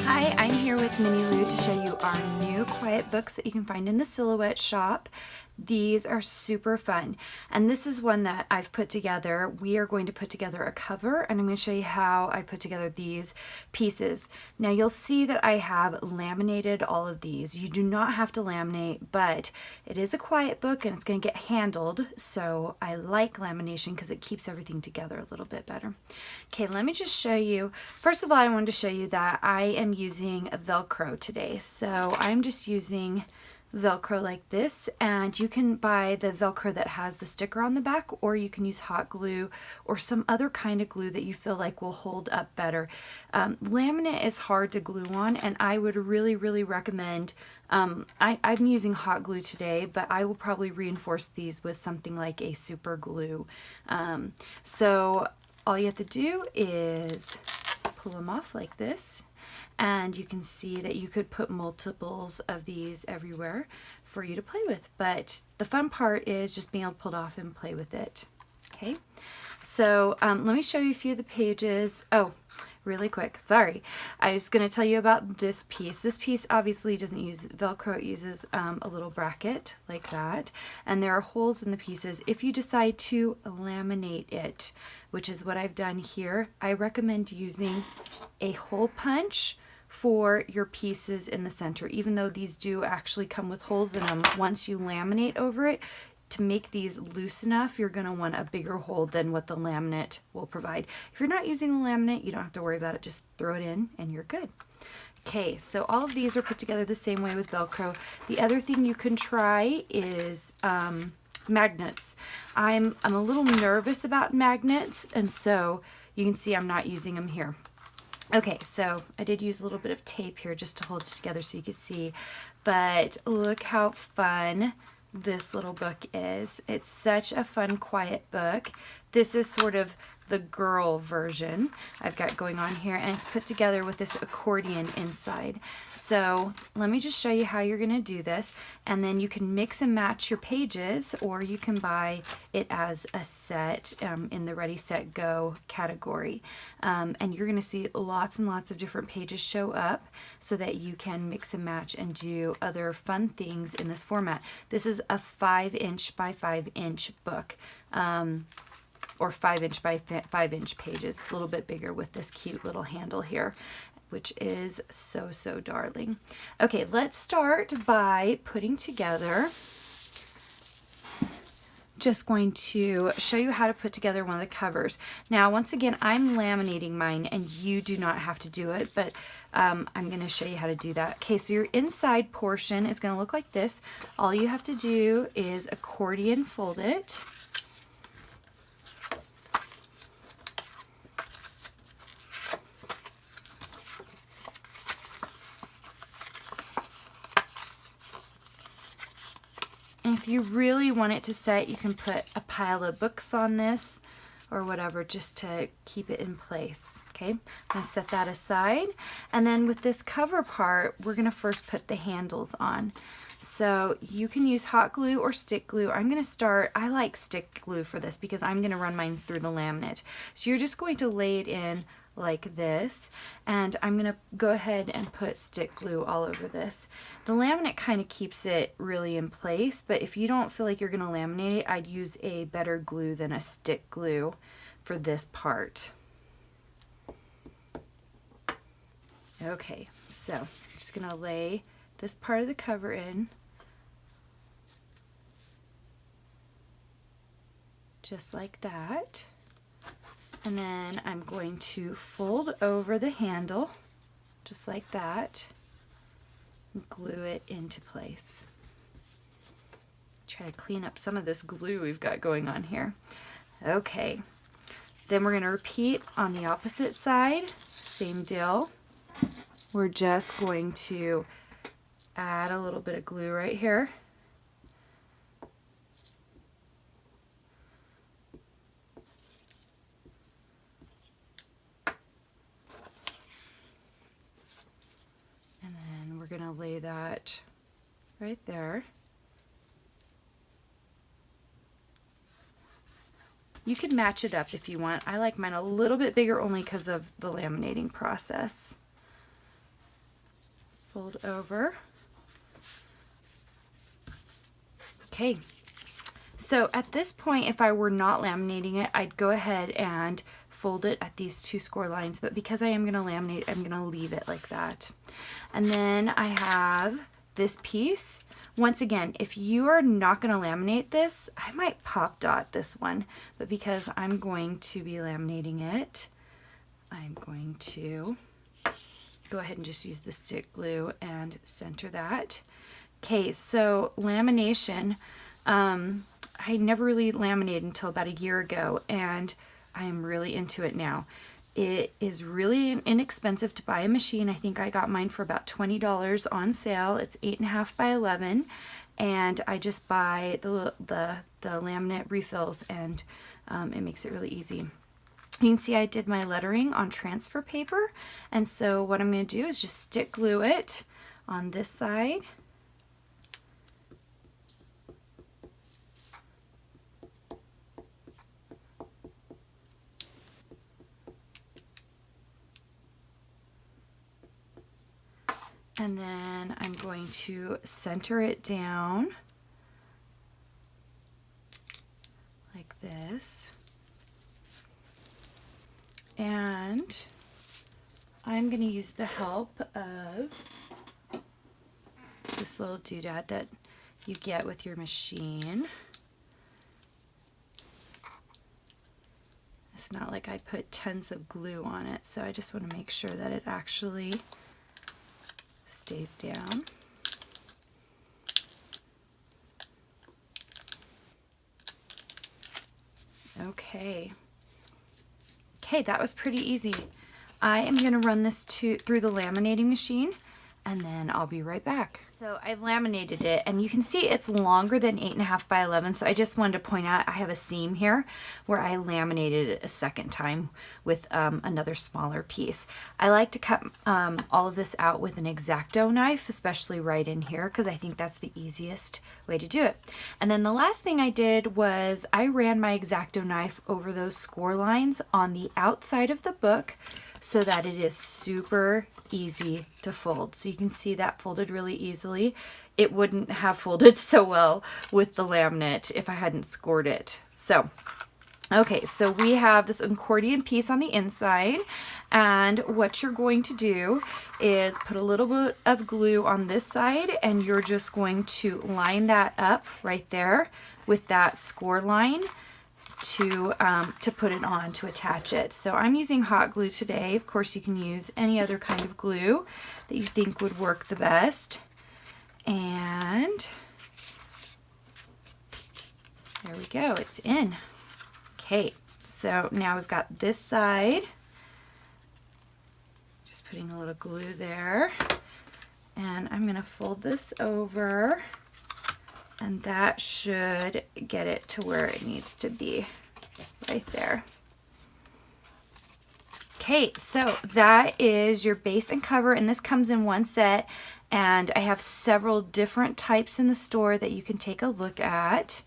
Hi, I'm here with MiniLou to show you our new quiet books that you can find in the Silhouette shop. These are super fun, and this is one that I've put together. We are going to put together a cover, and I'm going to show you how I put together these pieces. Now you'll see that I have laminated all of these. You do not have to laminate, but it is a quiet book and it's going to get handled, so I like lamination because it keeps everything together a little bit better. Okay, let me just show you. First of all, I wanted to show you that I am using Velcro today. So I'm just using Velcro like this, and you can buy the Velcro that has the sticker on the back, or you can use hot glue or some other kind of glue that you feel like will hold up better. Laminate is hard to glue on, and I would really recommend, I'm using hot glue today, but I will probably reinforce these with something like a super glue. So all you have to do is pull them off like this, and you can see that you could put multiples of these everywhere for you to play with, but the fun part is just being able to pull it off and play with it. Okay, so let me show you a few of the pages. Oh, really quick, sorry, I was going to tell you about this piece. This piece obviously doesn't use Velcro, it uses a little bracket like that, and there are holes in the pieces. If you decide to laminate it, which is what I've done here, I recommend using a hole punch for your pieces in the center, even though these do actually come with holes in them. Once you laminate over it, to make these loose enough, you're going to want a bigger hole than what the laminate will provide. If you're not using the laminate, you don't have to worry about it. Just throw it in and you're good. Okay, so all of these are put together the same way with Velcro. The other thing you can try is magnets. I'm a little nervous about magnets, and so you can see I'm not using them here. Okay, so I did use a little bit of tape here just to hold it together so you could see, but look how fun this little book is. It's such a fun, quiet book. This is sort of the girl version I've got going on here, and it's put together with this accordion inside. So let me just show you how you're going to do this, and then you can mix and match your pages, or you can buy it as a set in the Ready, Set, Go category. And you're going to see lots and lots of different pages show up so that you can mix and match and do other fun things in this format. This is a 5" by 5" book. Or 5" by 5" pages. It's a little bit bigger with this cute little handle here, which is so darling. Okay, let's start by putting together, just going to show you how to put together one of the covers. Now, once again, I'm laminating mine, and you do not have to do it, but I'm going to show you how to do that. Okay, so your inside portion is going to look like this. All you have to do is accordion fold it. And if you really want it to set, you can put a pile of books on this or whatever just to keep it in place. Okay, I'm going to set that aside. And then with this cover part, we're going to first put the handles on. So you can use hot glue or stick glue. I'm going to start, I like stick glue for this because I'm going to run mine through the laminate. So you're just going to lay it in like this, and I'm going to go ahead and put stick glue all over this. The laminate kind of keeps it really in place, but if you don't feel like you're going to laminate it, I'd use a better glue than a stick glue for this part. Okay, so I'm just going to lay this part of the cover in just like that. And then I'm going to fold over the handle just like that and glue it into place. Try to clean up some of this glue we've got going on here. Okay, then we're going to repeat on the opposite side. Same deal. We're just going to add a little bit of glue right here. We're going to lay that right there. You can match it up if you want. I like mine a little bit bigger only because of the laminating process. fold over. Okay, so at this point, if I were not laminating it, I'd go ahead and fold it at these 2 score lines, but because I am going to laminate, I'm going to leave it like that. And then I have this piece. Once again, if you are not going to laminate this, I might pop dot this one, but because I'm going to be laminating it, I'm going to go ahead and just use the stick glue and center that. Okay, so lamination, I never really laminated until about a year ago, and I am really into it now. It is really inexpensive to buy a machine. I think I got mine for about $20 on sale. It's 8.5 by 11, and I just buy the laminate refills, and it makes it really easy. You can see I did my lettering on transfer paper, and so what I'm going to do is just stick glue it on this side. And then I'm going to center it down like this. And I'm going to use the help of this little doodad that you get with your machine. It's not like I put tons of glue on it, so I just want to make sure that it actually stays down. Okay. Okay, that was pretty easy. I am going to run this through the laminating machine, and then I'll be right back. So I've laminated it, and you can see it's longer than 8.5 by 11, so I just wanted to point out I have a seam here where I laminated it a second time with another smaller piece. I like to cut all of this out with an X-Acto knife, especially right in here, because I think that's the easiest way to do it. And then the last thing I did was I ran my X-Acto knife over those score lines on the outside of the book so that it is super easy to fold. So you can see that folded really easily. It wouldn't have folded so well with the laminate if I hadn't scored it. So, okay, so we have this accordion piece on the inside, and what you're going to do is put a little bit of glue on this side, and you're just going to line that up right there with that score line to put it on, to attach it. So I'm using hot glue today. Of course, you can use any other kind of glue that you think would work the best. And there we go, it's in. Okay, so now we've got this side. Just putting a little glue there. And I'm gonna fold this over, and that should get it to where it needs to be, right there. Okay, so that is your base and cover, and this comes in one set, and I have several different types in the store that you can take a look at,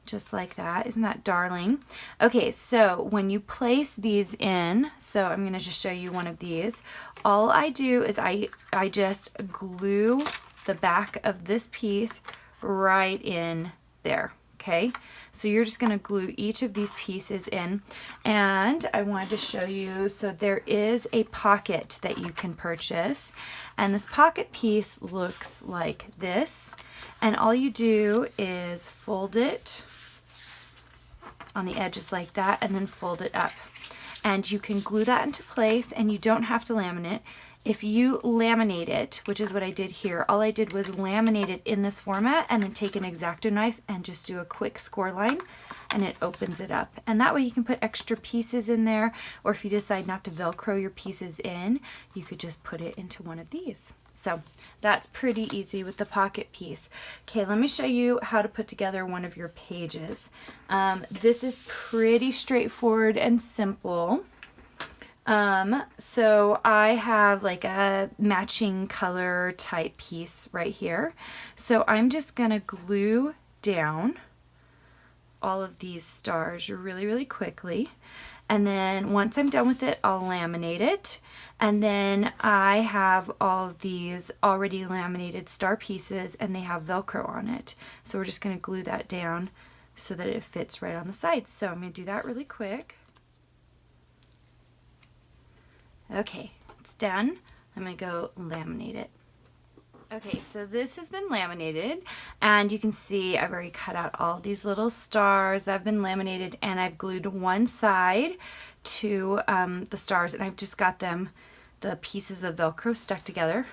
just like that. Isn't that darling? Okay, so when you place these in, so I'm going to just show you one of these. All I do is I just glue the back of this piece right in there. Okay, so you're just going to glue each of these pieces in, and I wanted to show you, so there is a pocket that you can purchase, and this pocket piece looks like this, and all you do is fold it on the edges like that, and then fold it up, and you can glue that into place, and you don't have to laminate. If you laminate it, which is what I did here, all I did was laminate it in this format and then take an X-Acto knife and just do a quick score line, and it opens it up. And that way you can put extra pieces in there, or if you decide not to Velcro your pieces in, you could just put it into one of these. So that's pretty easy with the pocket piece. Okay, let me show you how to put together one of your pages. This is pretty straightforward and simple. So I have like a matching color type piece right here. So I'm just gonna glue down all of these stars really, really quickly. And then once I'm done with it, I'll laminate it. And then I have all of these already laminated star pieces, and they have Velcro on it. So we're just going to glue that down so that it fits right on the sides. So I'm going to do that really quick. Okay, it's done. I'm going to go laminate it. Okay, so this has been laminated, and you can see I've already cut out all these little stars that have been laminated, and I've glued one side to the stars, and I've just got them, the pieces of Velcro stuck together.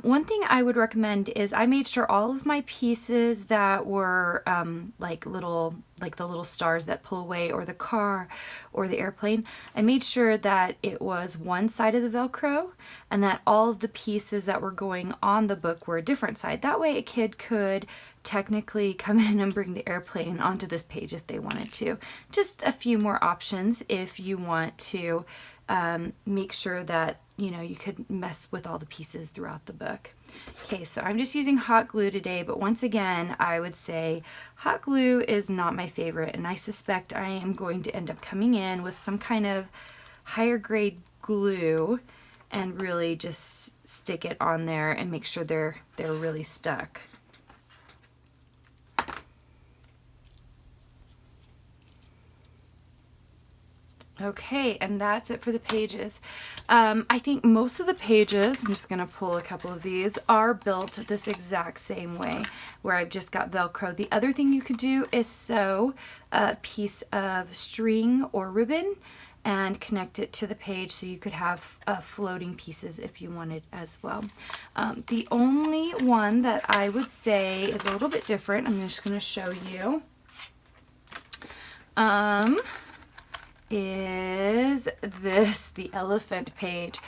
One thing I would recommend is I made sure all of my pieces that were like the little stars that pull away, or the car or the airplane, I made sure that it was one side of the Velcro, and that all of the pieces that were going on the book were a different side. That way a kid could technically come in and bring the airplane onto this page if they wanted to. Just a few more options if you want to make sure that you could mess with all the pieces throughout the book. Okay, so I'm just using hot glue today, but once again, I would say hot glue is not my favorite, and I suspect I am going to end up coming in with some kind of higher grade glue and really just stick it on there and make sure they're really stuck. Okay, and that's it for the pages. I think most of the pages, I'm just going to pull a couple of these, are built this exact same way, where I've just got Velcro. The other thing you could do is sew a piece of string or ribbon and connect it to the page, so you could have floating pieces if you wanted as well. The only one that I would say is a little bit different, I'm just going to show you, is this, the elephant page.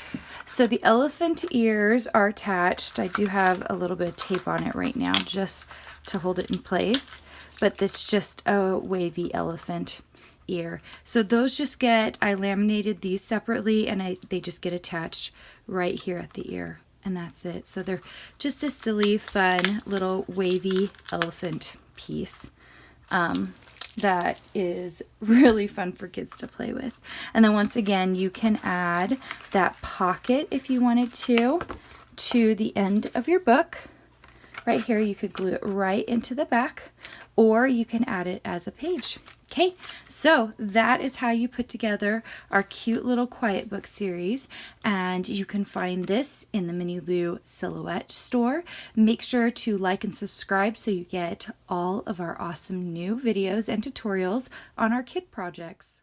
So the elephant ears are attached. I do have a little bit of tape on it right now just to hold it in place, but it's just a wavy elephant ear. So those just I laminated these separately, and they just get attached right here at the ear, and that's it. So they're just a silly, fun little wavy elephant piece. That is really fun for kids to play with. And then once again, you can add that pocket if you wanted to the end of your book. Right here, you could glue it right into the back, or you can add it as a page. Okay, so that is how you put together our cute little quiet book series, and you can find this in the MiniLou Silhouette store. Make sure to like and subscribe so you get all of our awesome new videos and tutorials on our kid projects.